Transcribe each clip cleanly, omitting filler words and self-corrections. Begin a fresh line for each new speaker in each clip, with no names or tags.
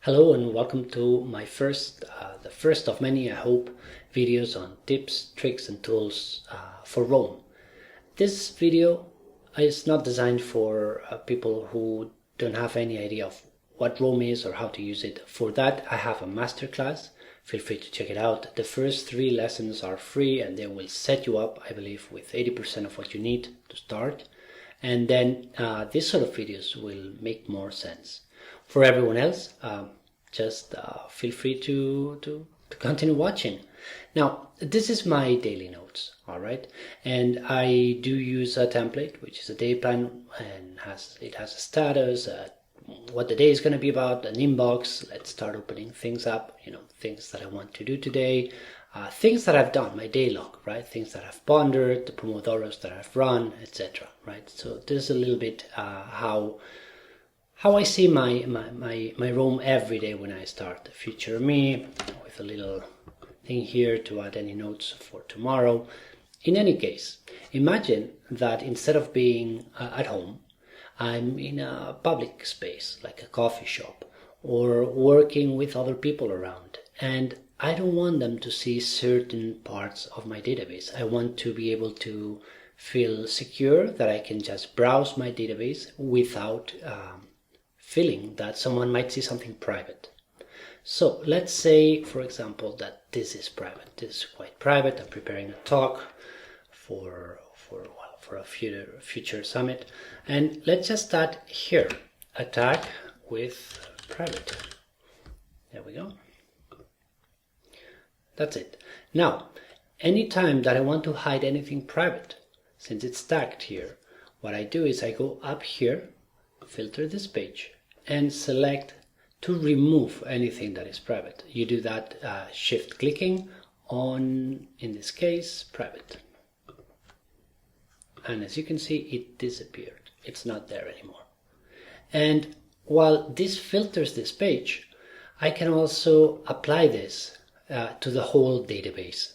Hello and welcome to my the first of many, I hope, videos on tips, tricks and tools for Roam. This video is not designed for people who don't have any idea of what Roam is or how to use it. For that, I have a masterclass. Feel free to check it out. The first 3 lessons are free and they will set you up, I believe, with 80% of what you need to start. And then these sort of videos will make more sense. For everyone else, just feel free to continue watching. Now, this is my daily notes, all right? And I do use a template, which is a day plan, and it has a status, what the day is going to be about, an inbox. Let's start opening things up, things that I want to do today, things that I've done, my day log, right? Things that I've pondered, the pomodoros that I've run, etc., right? So this is a little bit how I see my Roam every day when I start. The future me, with a little thing here to add any notes for tomorrow. In any case, imagine that instead of being at home, I'm in a public space like a coffee shop or working with other people around, and I don't want them to see certain parts of my database. I want to be able to feel secure that I can just browse my database without feeling that someone might see something private. So let's say, for example, that this is private. This is quite private. I'm preparing a talk for a future summit, and let's just start here. Attack with private. There we go. That's it. Now, anytime that I want to hide anything private, since it's tagged here, what I do is I go up here, filter this page, and select to remove anything that is private. You do that shift clicking on, in this case, private. And as you can see, it disappeared. It's not there anymore. And while this filters this page, I can also apply this to the whole database.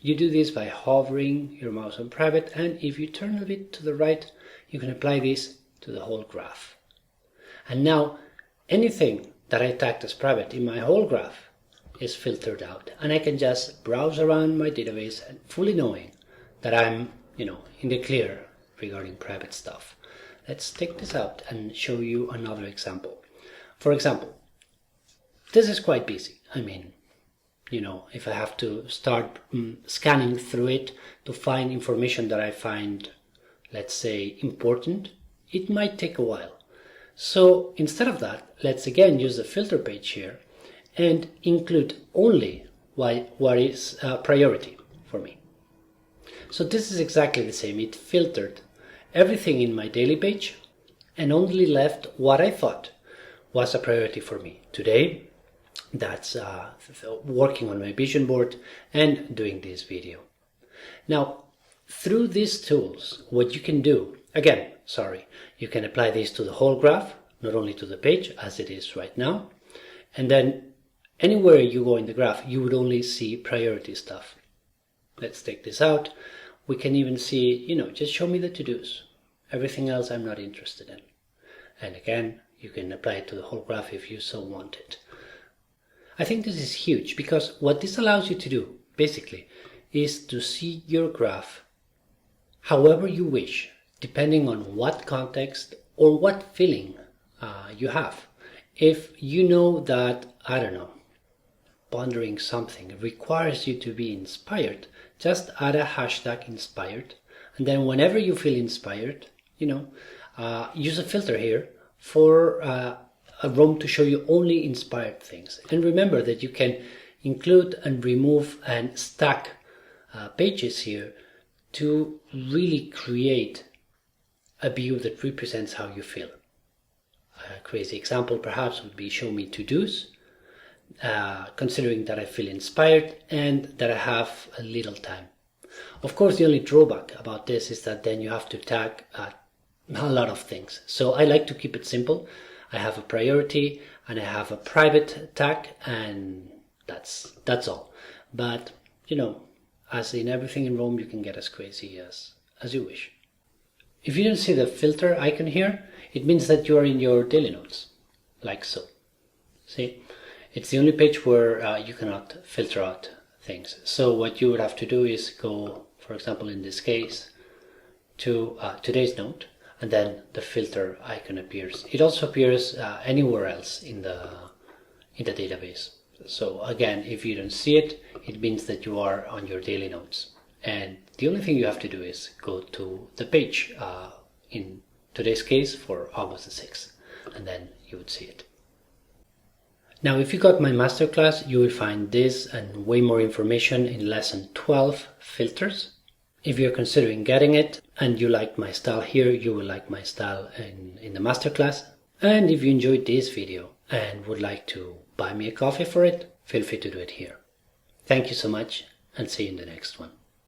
You do this by hovering your mouse on private, and if you turn a bit to the right, you can apply this to the whole graph. And now anything that I tagged as private in my whole graph is filtered out, and I can just browse around my database and fully knowing that I'm, in the clear regarding private stuff. Let's take this out and show you another example. For example, this is quite busy. I mean, if I have to start scanning through it to find information that I find, let's say, important, it might take a while. So instead of that, let's again use the filter page here and include only what is priority for me. So this is exactly the same. It filtered everything in my daily page and only left what I thought was a priority for me. Today, that's working on my vision board and doing this video. Now, through these tools, what you can do, you can apply this to the whole graph, not only to the page as it is right now. And then anywhere you go in the graph, you would only see priority stuff. Let's take this out. We can even see, just show me the to-dos. Everything else I'm not interested in. And again, you can apply it to the whole graph if you so want it. I think this is huge because what this allows you to do, basically, is to see your graph however you wish, depending on what context or what feeling you have. If you know that, pondering something requires you to be inspired, just add a hashtag inspired, and then whenever you feel inspired, use a filter here for a Roam to show you only inspired things. And remember that you can include and remove and stack pages here to really create a view that represents how you feel. A crazy example perhaps would be show me to-dos, considering that I feel inspired and that I have a little time. Of course, the only drawback about this is that then you have to tag a lot of things. So I like to keep it simple. I have a priority and I have a private tag, and that's all. But as in everything in Roam, you can get as crazy as you wish. If you don't see the filter icon here, it means that you are in your daily notes, like so. See, it's the only page where you cannot filter out things. So what you would have to do is go, for example, in this case, to today's note, and then the filter icon appears. It also appears anywhere else in the database. So again, if you don't see it, it means that you are on your daily notes. And the only thing you have to do is go to the page, in today's case for August the 6th, and then you would see it. Now, if you got my masterclass, you will find this and way more information in lesson 12, filters. If you're considering getting it and you like my style here, you will like my style in the masterclass. And if you enjoyed this video and would like to buy me a coffee for it, feel free to do it here. Thank you so much, and see you in the next one.